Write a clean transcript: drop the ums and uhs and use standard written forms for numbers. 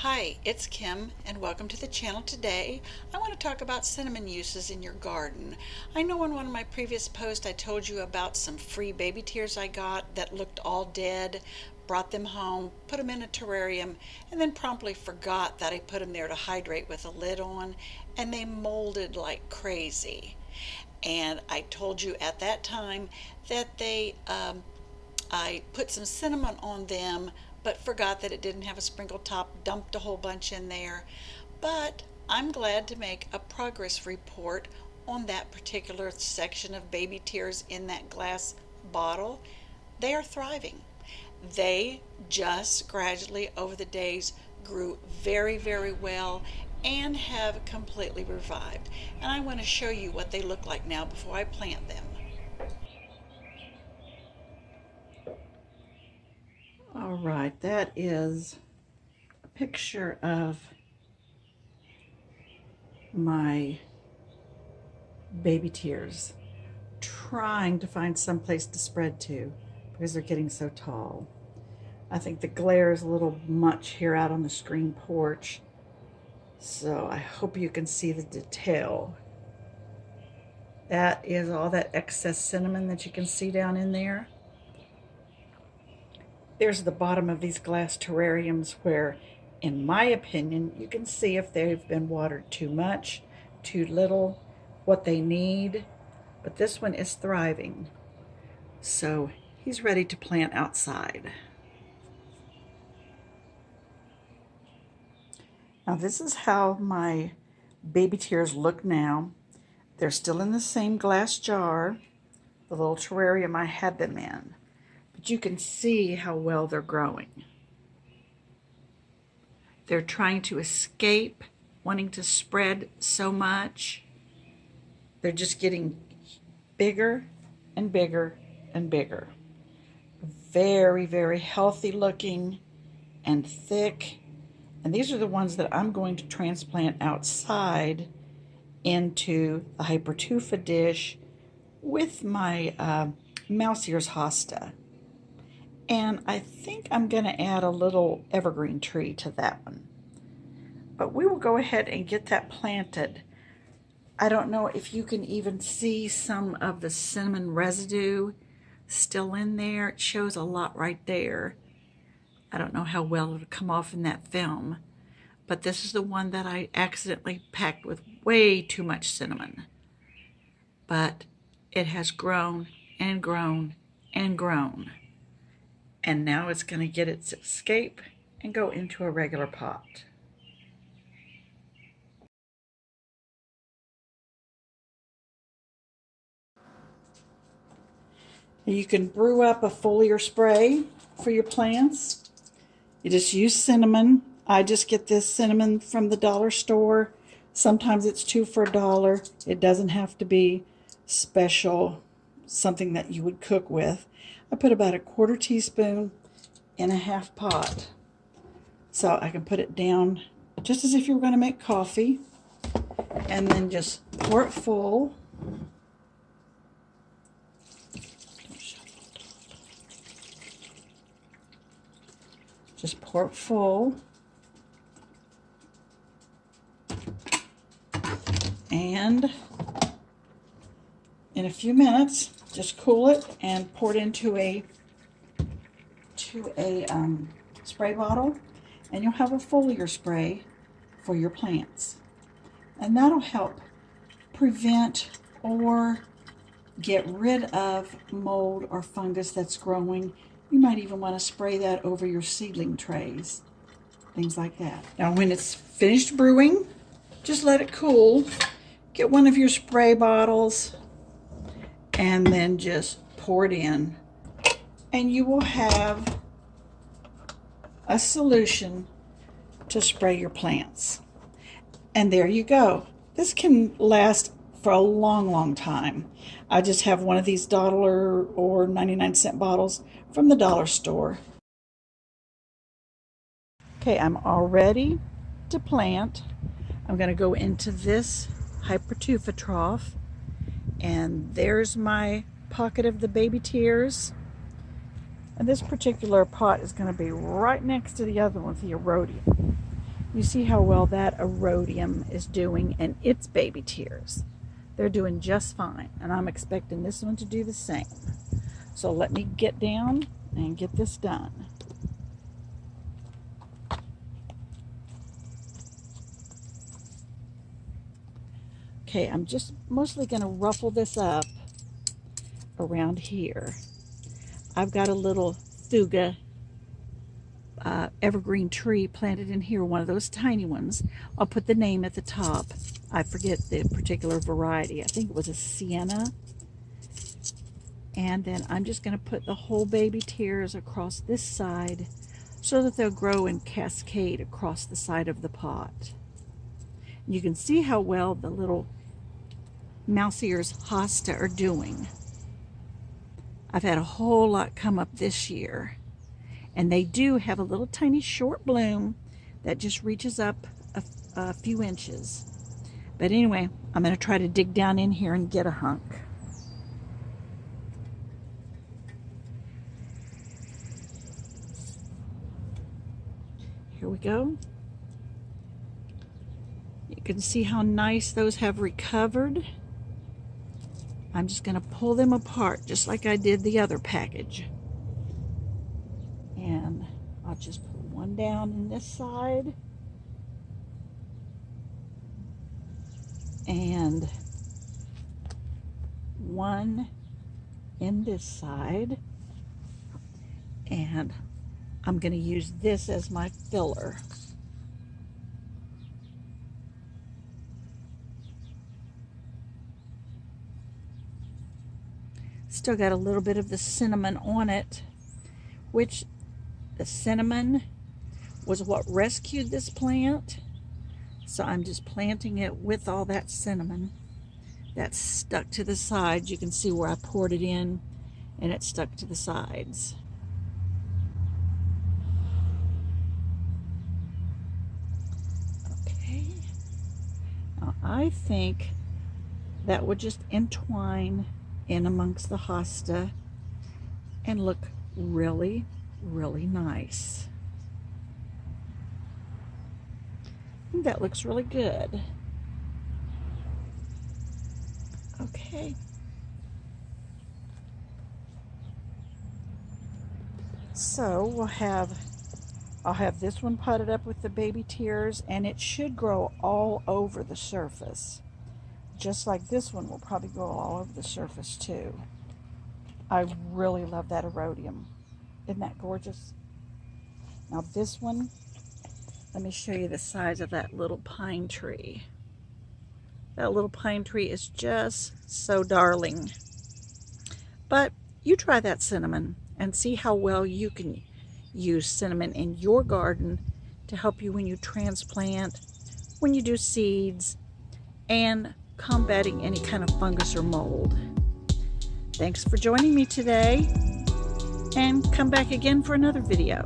Hi, it's Kim and welcome to the channel. Today I want to talk about cinnamon uses in your garden. I know in one of my previous posts I told you about some free baby tears I got that looked all dead, brought them home, put them in a terrarium, and then promptly forgot that I put them there to hydrate with a lid on, and they molded like crazy. And I told you at that time that I put some cinnamon on them, but forgot that it didn't have a sprinkle top, dumped a whole bunch in there. But I'm glad to make a progress report on that particular section of baby tears in that glass bottle. They are thriving. They just gradually over the days grew very, very well and have completely revived. And I want to show you what they look like now before I plant them. All right, that is a picture of my baby tears, trying to find some place to spread to because they're getting so tall. I think the glare is a little much here out on the screen porch, so I hope you can see the detail. That is all that excess cinnamon that you can see down in there. There's the bottom of these glass terrariums where, in my opinion, you can see if they've been watered too much, too little, what they need. But this one is thriving. So he's ready to plant outside. Now this is how my baby tears look now. They're still in the same glass jar, the little terrarium I had them in. But you can see how well they're growing. They're trying to escape, wanting to spread so much. They're just getting bigger and bigger and bigger. Very, very healthy looking and thick. And these are the ones that I'm going to transplant outside into the hypertufa dish with my mouse ears hosta. And I think I'm going to add a little evergreen tree to that one. But we will go ahead and get that planted. I don't know if you can even see some of the cinnamon residue still in there. It shows a lot right there. I don't know how well it'll come off in that film. But this is the one that I accidentally packed with way too much cinnamon. But it has grown and grown and grown. And now it's going to get its escape and go into a regular pot. You can brew up a foliar spray for your plants. You just use cinnamon. I just get this cinnamon from the dollar store. Sometimes it's 2 for $1. It doesn't have to be special, something that you would cook with. I put about a 1/4 teaspoon in a half pot. So I can put it down just as if you were going to make coffee. And then just pour it full. Just pour it full. And in a few minutes, just cool it and pour it into a spray bottle, and you'll have a foliar spray for your plants. And that'll help prevent or get rid of mold or fungus that's growing. You might even want to spray that over your seedling trays, things like that. Now when it's finished brewing, just let it cool. Get one of your spray bottles and then just pour it in, and you will have a solution to spray your plants. And there you go. This can last for a long, long time. I just have one of these $1 or 99-cent bottles from the dollar store. Okay, I'm all ready to plant. I'm going to go into this hypertufa trough, and there's my pocket of the baby tears. And this particular pot is going to be right next to the other one, the Erodium. You see how well that erodium is doing and its baby tears. They're doing just fine, and I'm expecting this one to do the same. So let me get down and get this done. Okay, I'm just mostly going to ruffle this up around here. I've got a little thuga evergreen tree planted in here, one of those tiny ones. I'll put the name at the top. I forget the particular variety. I think it was a sienna. And then I'm just going to put the whole baby tears across this side so that they'll grow and cascade across the side of the pot. You can see how well the little mouse ears hosta are doing. I've had a whole lot come up this year, and they do have a little tiny short bloom that just reaches up a few inches. But anyway, I'm going to try to dig down in here and get a hunk. Here we go. You can see how nice those have recovered. I'm just going to pull them apart just like I did the other package. And I'll just put one down in this side. And one in this side. And I'm going to use this as my filler. Still got a little bit of the cinnamon on it, which the cinnamon was what rescued this plant. So I'm just planting it with all that cinnamon that's stuck to the sides. You can see where I poured it in and it stuck to the sides. Okay. Now I think that would just entwine in amongst the hosta and look really, really nice. I think that looks really good. Okay. So I'll have this one potted up with the baby tears, and it should grow all over the surface. Just like this one will probably grow all over the surface too. I really love that erodium. Isn't that gorgeous? Now this one, let me show you the size of that little pine tree. That little pine tree is just so darling. But you try that cinnamon and see how well you can use cinnamon in your garden to help you when you transplant, when you do seeds, and combating any kind of fungus or mold. Thanks for joining me today, and come back again for another video.